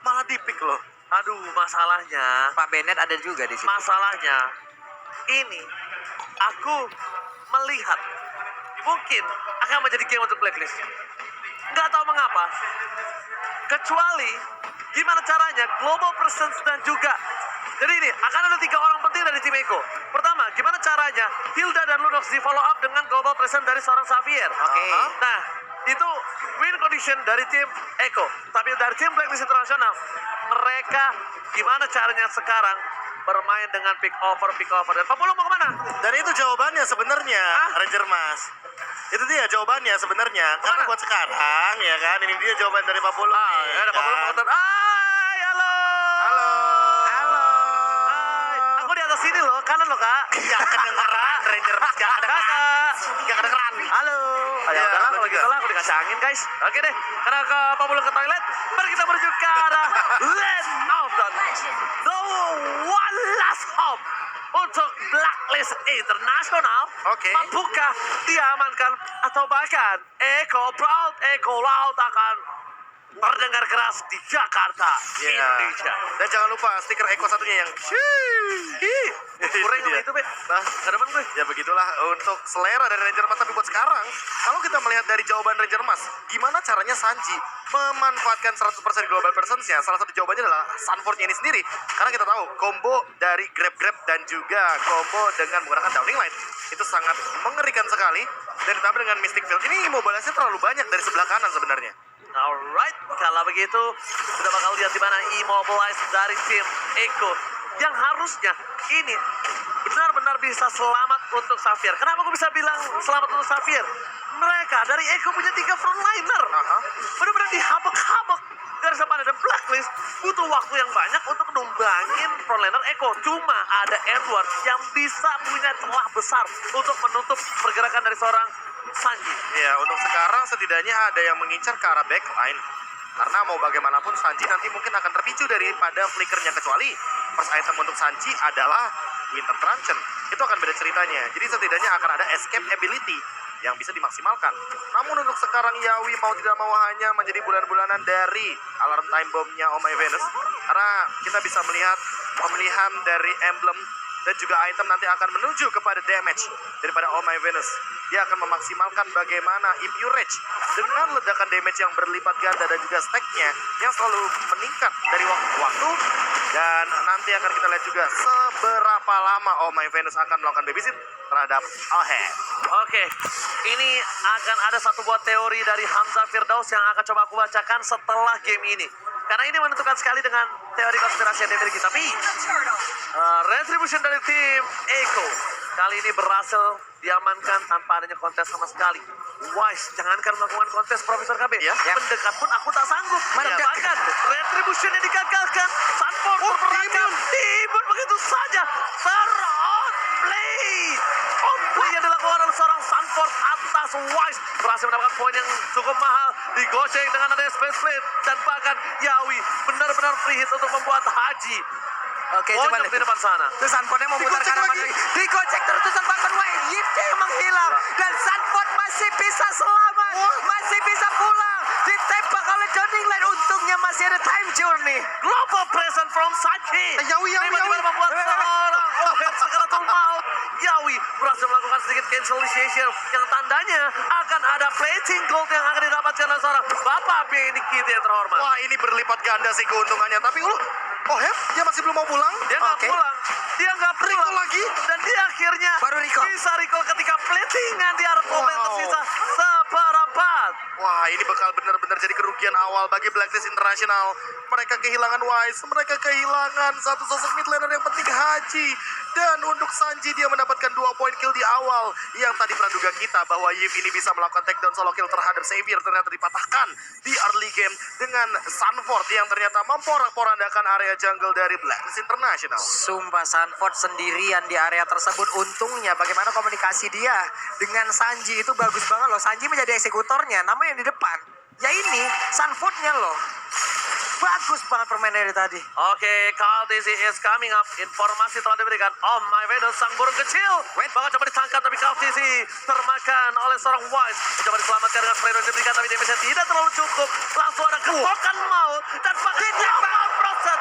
malah di-pick loh. Aduh, masalahnya Pak Bennett ada juga di sini. Masalahnya ini aku melihat mungkin akan menjadi game untuk blacklist. Nggak tahu mengapa. Kecuali gimana caranya global presence dan juga jadi ini akan ada 3 orang penting dari tim Eko. Pertama, gimana caranya Hilda dan Lunox di follow up dengan global presence dari seorang Xavier. Oke. Nah, itu win condition dari tim Eko. Tapi dari tim Blacklist Internasional, mereka gimana caranya sekarang bermain dengan pick over. Dan Papolo mau kemana? Dan itu jawabannya sebenarnya, Ranger Mas. Itu dia jawabannya sebenarnya. Karena buat sekarang ya kan, ini dia jawaban dari Pak Polo. Ya ada Papolo mau kotor. Halo. Halo. Halo. Hai, aku di atas sini loh, kanan loh kak. Gak kedengeran Ranger Mas, gak kedengeran. Kakak. Gak kedengeran. Halo. Ya, Ya udahlah aku kalau juga. gitu lah, aku dikacangin guys. Oke deh, karena ke Papolo ke toilet, mari kita menuju ke arah Land of the one last hope untuk Blacklist Internasional. Oke. Mampukah diamankan atau bahkan Eko Proud Eko Laut akan terdengar keras di Jakarta, Ya. Indonesia. Dan jangan lupa stiker Eko satunya yang Ih, kurang dia. itu, Be. Nah, Gak demen gue. ya begitulah untuk selera dari Ranger Mas. Tapi buat sekarang, kalau kita melihat dari jawaban Ranger Mas, gimana caranya Sanji memanfaatkan 100% global presence-nya? Salah satu jawabannya adalah Sanford-nya ini sendiri. Karena kita tahu, combo dari grab-grab dan juga combo dengan menggunakan Downing Light itu sangat mengerikan sekali. Dan ditambah dengan Mystic Field, ini immobilize-nya terlalu banyak dari sebelah kanan sebenarnya. Alright, kalau begitu sudah bakal lihat di mana immobilize dari tim Eko yang harusnya ini benar-benar bisa selamat untuk Xavier. Kenapa aku bisa bilang selamat untuk Xavier? Mereka dari Eko punya 3 frontliner. Aha. Benar-benar dihabek-habek dari depan dan Blacklist butuh waktu yang banyak untuk numbangin frontliner Eko. Cuma ada Edward yang bisa punya celah besar untuk menutup pergerakan dari seorang Sanji. Ya, untuk sekarang setidaknya ada yang mengincar ke arah backline. Karena mau bagaimanapun Sanji nanti mungkin akan terpicu daripada flickernya. Kecuali first item untuk Sanji adalah Winter Truncheon. Itu akan beda ceritanya. Jadi setidaknya akan ada escape ability yang bisa dimaksimalkan. Namun untuk sekarang Yawi mau tidak mau hanya menjadi bulan-bulanan dari alarm time bomb-nya Oh My Venus. Karena kita bisa melihat pemilihan dari emblem dan juga item nanti akan menuju kepada damage daripada Oh My Venus. Dia akan memaksimalkan bagaimana Impure Rage dengan ledakan damage yang berlipat ganda dan juga stack-nya yang selalu meningkat dari waktu ke waktu. Dan nanti akan kita lihat juga seberapa lama Oh My Venus akan melakukan babysit terhadap Alhead. Oke, ini akan ada satu buah teori dari Hamzah Firdaus yang akan coba aku bacakan setelah game ini. Karena ini menentukan sekali dengan teori konspirasi yang dimiliki. Tapi retribution dari tim Eko kali ini berhasil diamankan tanpa adanya kontes sama sekali. Wise, jangankan melakukan kontes Profesor KB. Ya. Mendekat pun aku tak sanggup. Mendekat. Bahkan retribution yang digagalkan. Sanford berperangkap. Timbun begitu saja. Ter-outplay. Outplay yang dilakukan oleh seorang Sanford atas Wise. Berhasil mendapatkan poin yang cukup mahal. Digoceng dengan adanya Space Flame. Dan bahkan Yawi benar-benar free hit untuk membuat Haji Oke, coba Pojok lihat. di depan sana. Terus Sanfordnya memutar Digocek kanan lagi. lagi. Digocek terus Sanford Wave. Yipte yang menghilang. Dan Sanford masih bisa selamat. Masih bisa pulang. Ditembak oleh Downing Light. Untungnya masih ada time journey. Global present from Sanji. Yawi. Tiba-tiba membuat seorang Ohed Sekaratul Maut Yawi berhasil melakukan sedikit cancellation yang tandanya akan ada plating gold yang akan didapatkan oleh seorang Bapak Benny Kitty yang terhormat. Wah, ini berlipat ganda sih keuntungannya. Tapi Oheb, dia masih belum mau pulang. Dia nggak Oke. pulang. Dia nggak pulang. Recall lagi. Dan dia akhirnya Baru recall. bisa recall ketika platingan di Art Moment Wow. tersisa seperempat. Wah, ini bakal benar-benar jadi kerugian awal bagi Blacklist International. Mereka kehilangan Wise, mereka kehilangan satu sosok mid laner yang penting, Haji. Dan untuk Sanji, dia mendapatkan 2 poin kill di awal. Yang tadi praduga kita bahwa Yves ini bisa melakukan takedown solo kill terhadap Xavier ternyata dipatahkan di early game dengan Sanford yang ternyata memporak-porandakan area jungle dari Blacklist International. Sumpah Sanford sendirian di area tersebut. Untungnya bagaimana komunikasi dia dengan Sanji itu bagus banget loh. Sanji menjadi eksekutornya, namanya yang di depan. Ya ini Sanfordnya loh. Bagus banget permainan dari tadi. Oke, KLTC is coming up. Informasi telah diberikan. Oh my Venus, sang burung kecil. Bakal coba ditangkap, tapi KLTC termakan oleh seorang Wise. Mencoba diselamatkan dengan spray yang diberikan, tapi damage-nya tidak terlalu cukup. Langsung ada kepokan maut. Dan pakai maut proses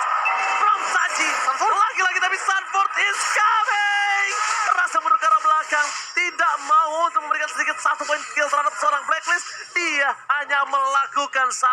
from Sanji. Lagi-lagi tapi Sanford is coming. Terasa mundur ke arah belakang. Tidak mau untuk memberikan sedikit 1 poin kill terhadap seorang Blacklist. Dia hanya melakukan 1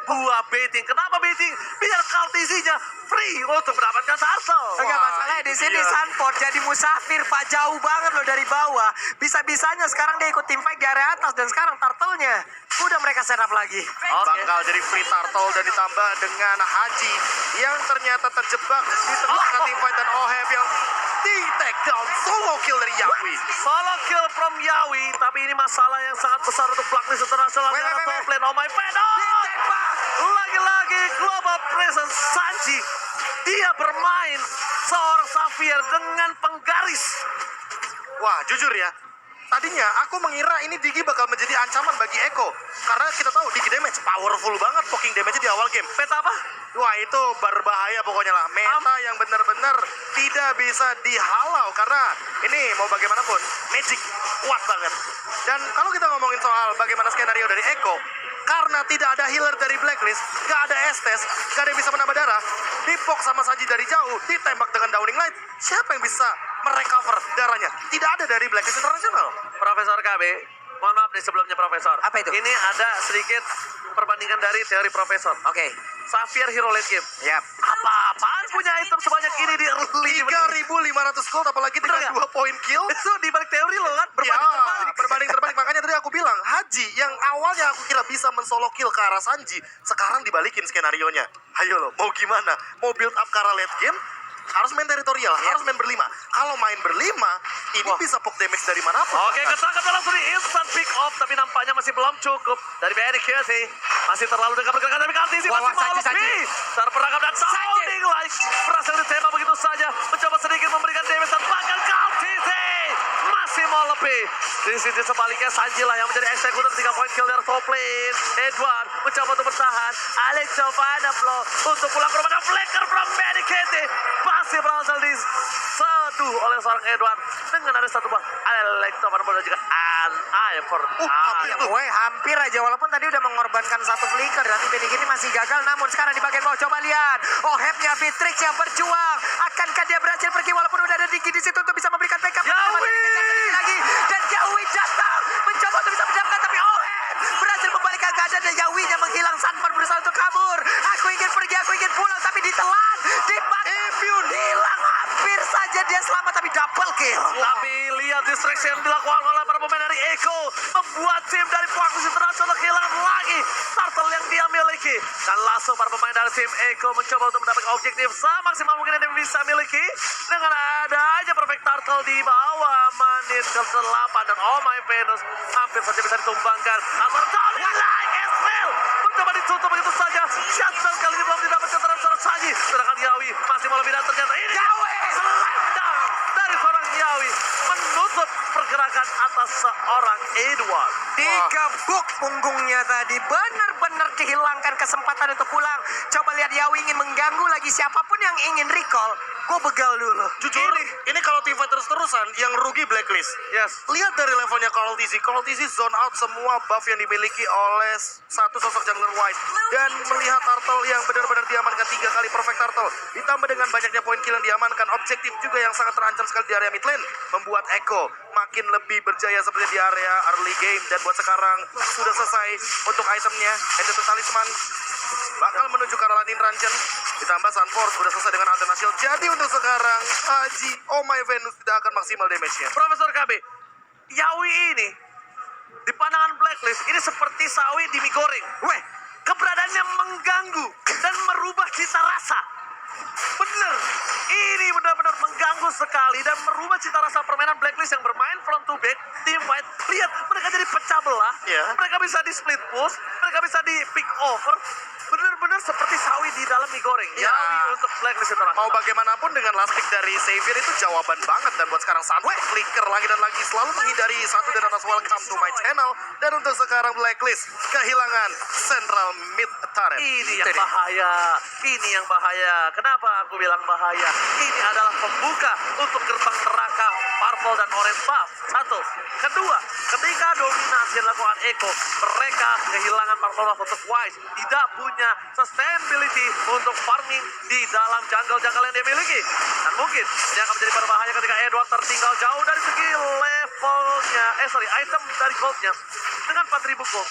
buah baiting. Kenapa baiting? Biar KLTC-nya free untuk mendapatkan turtle. Enggak Wah, masalahnya di itu sini dia. Sanford jadi musafir Pak, jauh banget loh dari bawah. Bisa-bisanya sekarang dia ikut tim fight di area atas dan sekarang turtle-nya udah mereka setup lagi. Bakal jadi free turtle dan ditambah dengan Haji yang ternyata terjebak di tengah team fight dan Oheb yang di take down solo kill dari Yawi. Solo kill from Yawi, tapi ini masalah yang sangat besar untuk Blacklist International. Wait, Di wait, top wait. lane, oh my Venom! Lagi-lagi global presence Sanji. Dia bermain seorang Xavier dengan penggaris. Wah, jujur ya, tadinya aku mengira ini Digi bakal menjadi ancaman bagi Eko. Karena kita tahu Digi damage powerful banget, poking damage di awal game. Peta apa? Wah, itu berbahaya pokoknya lah. Meta yang benar-benar tidak bisa dihalau. Karena ini mau bagaimanapun, Magic kuat banget. Dan kalau kita ngomongin soal bagaimana skenario dari Eko, karena tidak ada healer dari Blacklist, gak ada Estes, gak ada yang bisa menambah darah, dipok sama Sanji dari jauh, ditembak dengan Downing Light, siapa yang bisa merecover darahnya? Tidak ada dari Blacklist International. Profesor KB, mohon maaf nih sebelumnya Profesor. Apa itu? Ini ada sedikit perbandingan dari teori Profesor. Oke. Xavier hero late game. Yap. Apa-apaan punya item sebanyak ini di early game? 3.500 gold apalagi Bener dengan nggak? 2 poin kill. Itu dibalik teori lo kan? Ya, Berbanding terbalik. berbanding terbalik. Makanya tadi aku bilang, Haji yang awalnya aku kira bisa mensolo kill ke arah Sanji, sekarang dibalikin skenarionya. Ayo lo, mau gimana? Mau build up ke arah late game? Harus main teritorial, harus main berlima. Kalau main berlima, ini bisa poke damage dari manapun. Oke, ketangkap langsung di instant pick off, tapi nampaknya masih belum cukup dari BNK sih. Masih terlalu dekat pergerakan dari KLTC, Wah, masih wah, mau Sanji. lebih. Terperangkap dan sounding like berhasil ditembak begitu saja, mencoba sedikit memberikan damage dan bahkan KLTC masih mau lebih. Di sisi sebaliknya Sanji lah yang menjadi eksekutor 3 poin kill dari top lane. Edward mencoba untuk bertahan. Alex coba ada flow untuk pulang ke rumah dan flicker from BNK masih berhasil diseduh oleh seorang Edward dengan ada 1 buah Electro dan juga an Ivor. Hampir aja walaupun tadi udah mengorbankan 1 flicker, nanti Benny ini masih gagal, namun sekarang di bagian bawah coba lihat. Ohebnya Beatrix yang berjuang. Akankah dia berhasil pergi walaupun udah ada Digi di situ untuk bisa memberikan backup? Coba dikejar sedikit lagi dan Yawi datang mencoba untuk bisa menjamkan, tapi Oheb berhasil membalikkan keadaan dan Yawinya menghilang. Sanford berusaha untuk kabur. Aku ingin pergi, aku ingin pulang, tapi ditelan, dipakai, hilang. Hampir saja dia selamat tapi double kill. Tapi lihat distraction yang dilakukan oleh para pemain dari Eko membuat tim dari Blacklist International kehilangan lagi turtle yang dia miliki. Dan langsung para pemain dari tim Eko mencoba untuk mendapatkan objektif semaksimal mungkin yang bisa miliki dengan ada aja perfect turtle di bawah menit ke-8 dan oh my Venus hampir saja bisa ditumbangkan. Atau Downing Light Esrael mencoba ditutup begitu saja. Shutdown kali ini belum didapatkan terhadap seorang Sanji. Sedangkan Yawi masih mau lebih dan ternyata ini slam dunk dari seorang Yawi menutup pergerakan atas seorang Edward. Digebuk punggungnya tadi, benar-benar dihilangkan kesempatan untuk pulang. Coba lihat Yawi ingin mengganggu lagi siapapun yang ingin recall. Gue begal dulu. Jujur, ini kalau tim fight terus-terusan, yang rugi Blacklist. Yes. Lihat dari levelnya Carl TZ. Carl TZ zone out semua buff yang dimiliki oleh satu sosok jungler Wise. Dan melihat Turtle yang benar-benar diamankan 3 kali perfect Turtle. Ditambah dengan banyaknya poin kill yang diamankan. Objektif juga yang sangat terancam sekali di area mid lane. Membuat Echo makin lebih berjaya seperti di area early game. Dan buat sekarang sudah selesai untuk itemnya. Editor Talisman bakal menuju ke arah Lightning Ranchen. Ditambah Sunforce sudah selesai dengan Athena Shield. Jadi untuk sekarang Haji Oh My Venus tidak akan maksimal damage-nya. Profesor KB, Yawi ini di pandangan Blacklist ini seperti sawi di mie goreng. Weh, keberadaannya mengganggu dan merubah cita rasa. Bener, ini benar-benar mengganggu sekali dan merubah cita rasa permainan Blacklist yang bermain front to back, team fight. Lihat, mereka jadi pecah belah, Iya. mereka bisa di split push, mereka bisa di pick over. Benar-benar seperti sawi di dalam mie goreng. Iya. Yawi untuk Blacklist internasional. Mau bagaimanapun dengan last pick dari Xavier itu jawaban banget. Dan buat sekarang Sunway flicker lagi dan lagi selalu menghindari satu dan atas welcome to my channel. Dan untuk sekarang Blacklist kehilangan central mid turret. Ini yang bahaya. Ini yang bahaya. Kenapa aku bilang bahaya? Ini adalah pembuka untuk gerbang neraka purple dan orange buff. Satu. Kedua, ketika dominasi dilakukan Echo, mereka kehilangan purple buff untuk Wise. Tidak punya sustainability untuk farming di dalam jungle-jungle yang dia miliki. Dan mungkin ini akan menjadi berbahaya ketika Edward tertinggal jauh dari segi levelnya. Item dari goldnya. Dengan 4000 gold.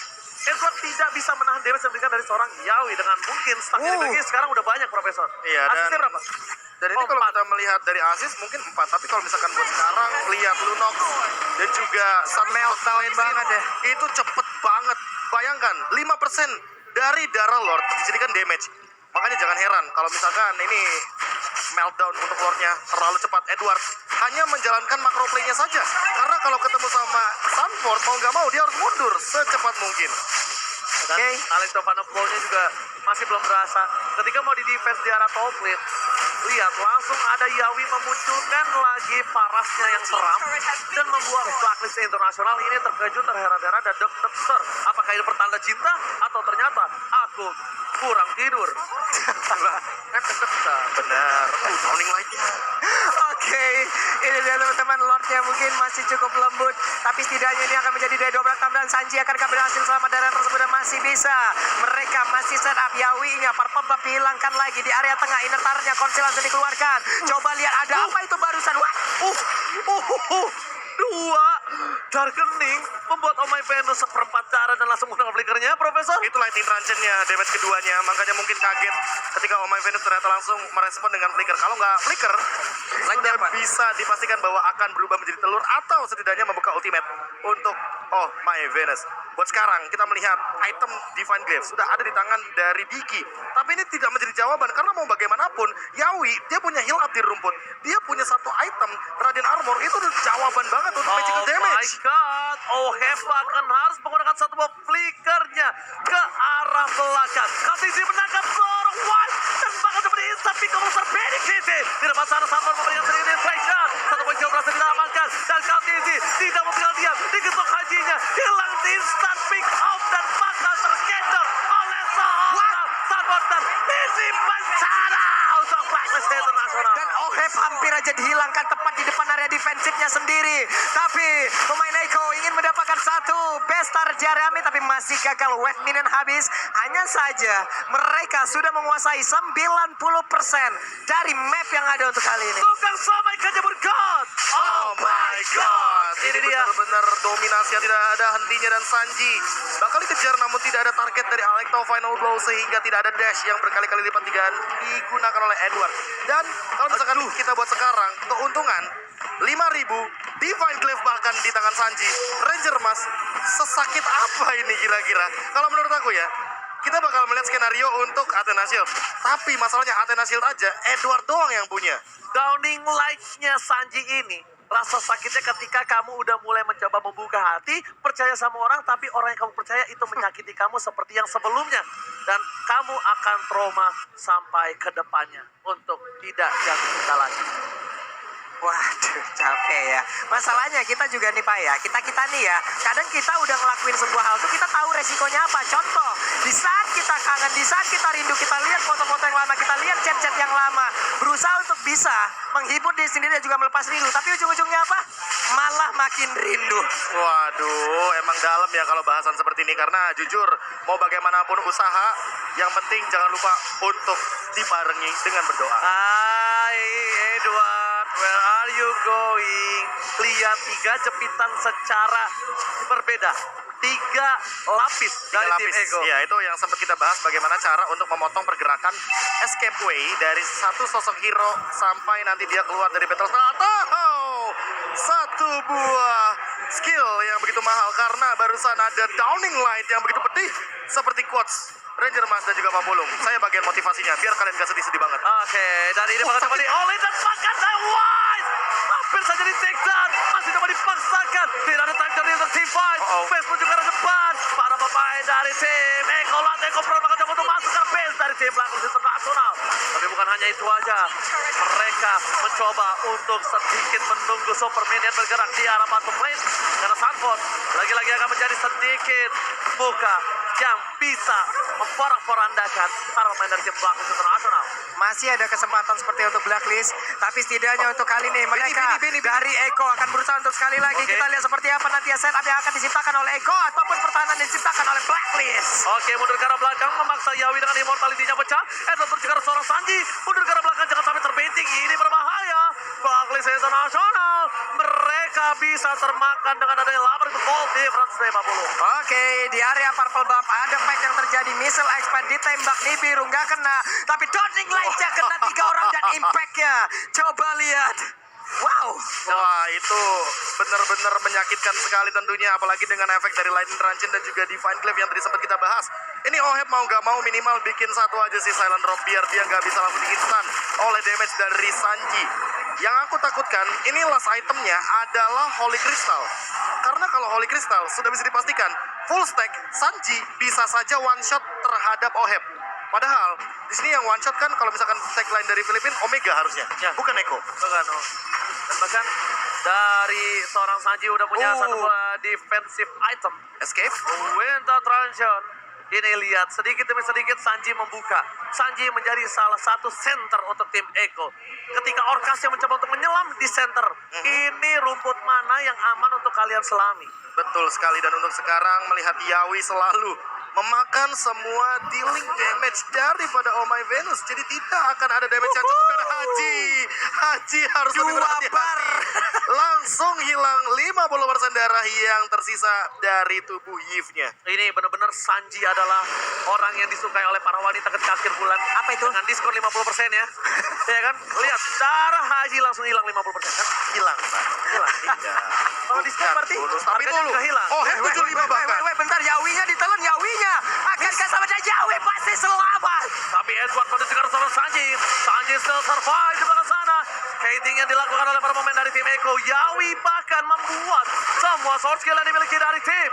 Edward tidak bisa menahan damage yang diberikan dari seorang Yawi dengan mungkin stack yang dimiliki sekarang udah banyak, Profesor. Iya, Asisnya berapa? Dan ini kalau kita melihat dari asis mungkin 4. Tapi kalau misalkan buat sekarang lihat Lunox dan juga Meltdown banget ya. itu cepet banget. Bayangkan 5% dari Darah Lord dijadikan damage. Makanya jangan heran kalau misalkan ini meltdown untuk Lordnya terlalu cepat. Edward hanya menjalankan macro play-nya saja. Karena kalau ketemu sama Sunford mau nggak mau dia harus mundur secepat mungkin. Dan Alex Tovanovnya juga masih belum berasa. Ketika mau di defense di arah top lane, lihat langsung ada Yawi memunculkan lagi parasnya yang seram dan membuat Blacklist internasional ini terkejut, terheran-heran dan deg-degan. Apakah ini pertanda cinta atau ternyata aku kurang tidur? Benar. Downing light-nya. Oke, ini dia teman-teman, Lordnya mungkin masih cukup lembut, tapi setidaknya ini akan menjadi daya dobrak tambahan. Sanji akankah berhasil selamat dari tersebut dan masih bisa. Mereka masih set up Yawi-nya, purple buff dihilangkan lagi di area tengah, inner turret-nya Konsil langsung dikeluarkan. Coba lihat ada apa itu barusan. Wah, Dua Darkening membuat Oh My Venus seperempat darah dan langsung menggunakan flickernya, Profesor. Itu Lightning Ranchen-nya, damage keduanya. Makanya mungkin kaget ketika Oh My Venus ternyata langsung merespon dengan flicker. Kalau nggak flicker, sudah bisa dipastikan bahwa akan berubah menjadi telur atau setidaknya membuka ultimate untuk Oh My Venus. Buat sekarang kita melihat item Divine Glaive sudah ada di tangan dari Diki. Tapi ini tidak menjadi jawaban karena mau bagaimanapun Yawi dia punya heal up di rumput. Dia punya satu item Radiant Armor, itu jawaban banget untuk magical damage. Oh my god, Oh Hepa akan harus menggunakan satu buah flickernya ke arah belakang. Katisi menangkap seorang White dan bahkan seperti instant pick over Benny Kitty. Di depan sana Sanford memberikan sedikit distraction. Satu poin jauh berhasil diamankan dan Katisi tidak mau tinggal diam. Diketuk hajinya, hilang di instant pick off dan bakal terkejar oleh seorang Sanford dan misi bencana untuk Blacklist internasional. dan Ohep hampir aja dihilangkan tepat di depan area defensifnya sendiri. Tapi pemain Echo ingin mendapatkan satu bestar Jeremy tapi masih gagal. Wave minion habis. Hanya saja mereka sudah menguasai 90% dari map yang ada untuk kali ini. Tukang somai kejebur God. Oh my god, Ini dia. benar-benar dominasi yang tidak ada hentinya dan Sanji bakal dikejar namun tidak ada target dari Alecto Final Blow sehingga tidak ada dash yang berkali-kali lipat digunakan oleh Edward. Dan kalau misalkan kita buat sekarang keuntungan 5.000 Divine Glaive bahkan di tangan Sanji. Ranger Mas, sesakit apa ini kira-kira? Kalau menurut aku ya, kita bakal melihat skenario untuk Athena Shield. Tapi masalahnya Athena Shield aja Edward doang yang punya. Downing light-nya Sanji ini, rasa sakitnya ketika kamu udah mulai mencoba membuka hati, percaya sama orang, tapi orang yang kamu percaya itu menyakiti kamu seperti yang sebelumnya. Dan kamu akan trauma sampai ke depannya untuk tidak jatuh cinta lagi. Waduh, capek ya. Masalahnya kita juga nih Pak ya, kita nih ya, kadang kita udah ngelakuin sebuah hal tuh kita tahu resikonya apa. Contoh, di saat kita kangen, di saat kita rindu, kita lihat foto-foto yang lama, kita lihat chat-chat yang lama, berusaha untuk bisa menghibur diri sendiri dan juga melepas rindu. Tapi ujung-ujungnya apa? Malah makin rindu. Waduh, emang dalam ya kalau bahasan seperti ini. Karena jujur, mau bagaimanapun usaha, yang penting jangan lupa untuk dibarengi dengan berdoa. Hai Edward, where are you going? Lihat 3 jepitan secara berbeda. 3 lapis Tiga dari tim lapis. Ego. Ya, itu yang sempat kita bahas bagaimana cara untuk memotong pergerakan escape way dari satu sosok hero sampai nanti dia keluar dari battle atau satu buah skill yang begitu mahal karena barusan ada downing light yang begitu pedih seperti quotes Ranger Mas dan juga Pamulung. Saya bagian motivasinya biar kalian gak sedih-sedih banget. Oke, dan ini bakal coba oleh dan makan dan Wise. Hampir saja di take down. Masih coba dipaksakan. Tidak ada time dari team fight. Base pun juga ada depan. Para pemain dari tim Eko Lat, Eko Pro bakal coba untuk masuk ke base dari tim Blackness International. Tapi bukan hanya itu aja. Mereka mencoba untuk sedikit menunggu Superman yang bergerak di arah bottom lane. Karena Sanford lagi-lagi akan menjadi sedikit muka yang bisa memporak-porandakan para pemain dari tim Blacklist International. Masih ada kesempatan seperti untuk Blacklist, tapi setidaknya untuk kali ini mereka dari Eko akan berusaha untuk sekali lagi. Oke. Kita lihat seperti apa nanti setup yang akan diciptakan oleh Eko ataupun pertahanan yang diciptakan oleh Blacklist. Oke, mundur ke arah belakang memaksa Yawi dengan immortality-nya pecah. Edward berjaga seorang Sanji. Mundur ke arah belakang jangan sampai terbenting. Ini berbahaya. Blacklist International mereka bisa termakan dengan adanya 8 goal difference 50. Oke, di area purple buff ada fight yang terjadi. Missile expert ditembak Nibiru nggak kena, tapi dodging light-nya kena 3 orang dan impact-nya. Coba lihat. Wow. Wah, itu benar-benar menyakitkan sekali tentunya, apalagi dengan efek dari Lightning Truncheon dan juga Divine Glaive yang tadi sempat kita bahas. Ini Oheb mau nggak mau minimal bikin satu aja sih Silent Drop biar dia nggak bisa langsung di-instan oleh damage dari Sanji. Yang aku takutkan, ini last itemnya adalah Holy Crystal. Karena kalau Holy Crystal sudah bisa dipastikan, full stack Sanji bisa saja one shot terhadap Oheb. Padahal di sini yang one shot kan kalau misalkan tagline dari Filipina Omega harusnya, Ya. bukan Eko. Bukan, oh. Dan bahkan dari seorang Sanji udah punya satu buah defensive item. Escape. Winter Truncheon. Ini lihat, sedikit demi sedikit Sanji membuka. Sanji menjadi salah satu center untuk tim Eko. Ketika Orcas yang mencoba untuk menyelam di center, ini rumput mana yang aman untuk kalian selami? Betul sekali, dan untuk sekarang melihat Yawi selalu memakan semua dealing damage daripada Oh My Venus. Jadi tidak akan ada damage yang cukup dari Haji harus lebih berhati-hati. Langsung hilang 50% darah yang tersisa dari tubuh Yves-nya. Ini benar-benar Sanji adalah orang yang disukai oleh para wanita ketika akhir bulan. Apa itu? Dengan diskon 50% ya. Ya kan? Lihat, darah Haji langsung hilang 50% kan? Hilang, Pak. Hilang. Tidak. Kalau diskon berarti Bonus. Tapi harganya dulu. juga hilang. Oh, Head 75 bahkan. Bentar, Yawinya ditelan, Yawinya. Akankah sama dia? Yawi pasti selamat. Tapi Edward menuju ke arah Sanji. Sanji still survive di belakang sana. Hating yang dilakukan oleh para pemain dari tim Eko. Yawi bahkan membuat semua sword skill yang dimiliki dari tim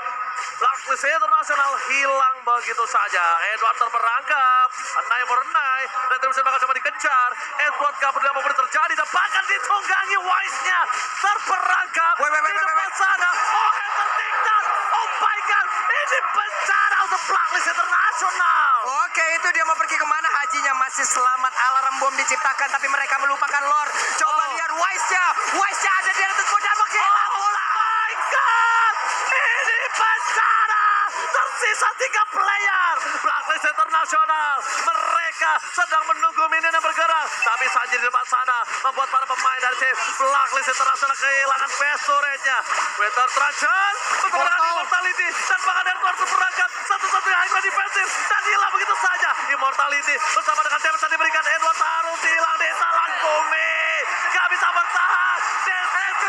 Blacklist International hilang begitu saja. Edward terperangkap. Enai berenai. Retribution bakal coba dikejar. Edward gak peduli apa terjadi. Dan bahkan ditunggangi Wise-nya. Terperangkap. Di depan sana. Oh, tertinggal. Oh my God. Ini bencana untuk Blacklist International. Oke, itu dia mau pergi kemana? Hajinya masih selamat. Alarm bom diciptakan, tapi mereka melupakan Lord. Coba lihat Wise-nya. Wise-nya ada di atas kuda. Menghilang bola. My God. Ini bencana. Tersisa 3 player. Blacklist International. Mereka sedang menunggu minion yang bergerak. Tapi Sanji di depan sana membuat para pemain dari tim Blacklist International kehilangan best turret-nya. Winter Truncheon menggunakan immortality dan bahkan Edward berangkat satu-satunya high ground defensif dan hilang begitu saja. Immortality bersama dengan damage yang diberikan Edward harus hilang di talang bumi. Gak bisa bertahan. DTC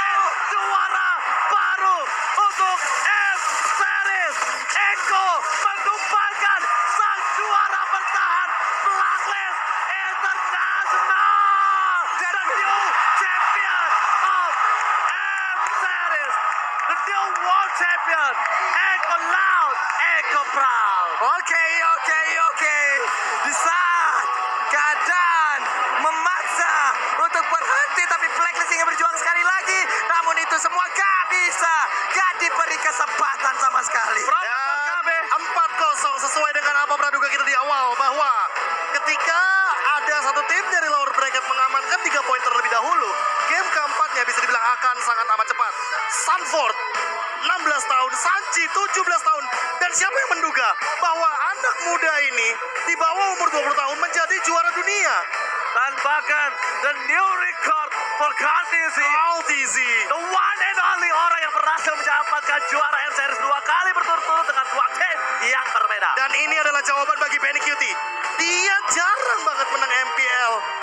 juara baru untuk M-Series. Eko menumpangkan sang juara bertahan Blacklist International. The new champion of M-Series. The new world champion. Eko loud, Eko proud. Oke. Di saat keadaan memaksa untuk berhenti, tapi Blacklist ingin berjuang ketika ada satu tim dari lower bracket mengamankan 3 poin terlebih dahulu, game keempatnya bisa dibilang akan sangat amat cepat. Sanford 16 tahun, Sanji 17 tahun. Dan siapa yang menduga bahwa anak muda ini di bawah umur 20 tahun menjadi juara dunia? Dan bahkan the new record for KTZ, LTZ. the one and only orang yang berhasil mendapatkan juara M Series 2 kali berturut-turut dengan 2 tim yang berbeda. Dan ini adalah jawaban bagi Benny Cutie.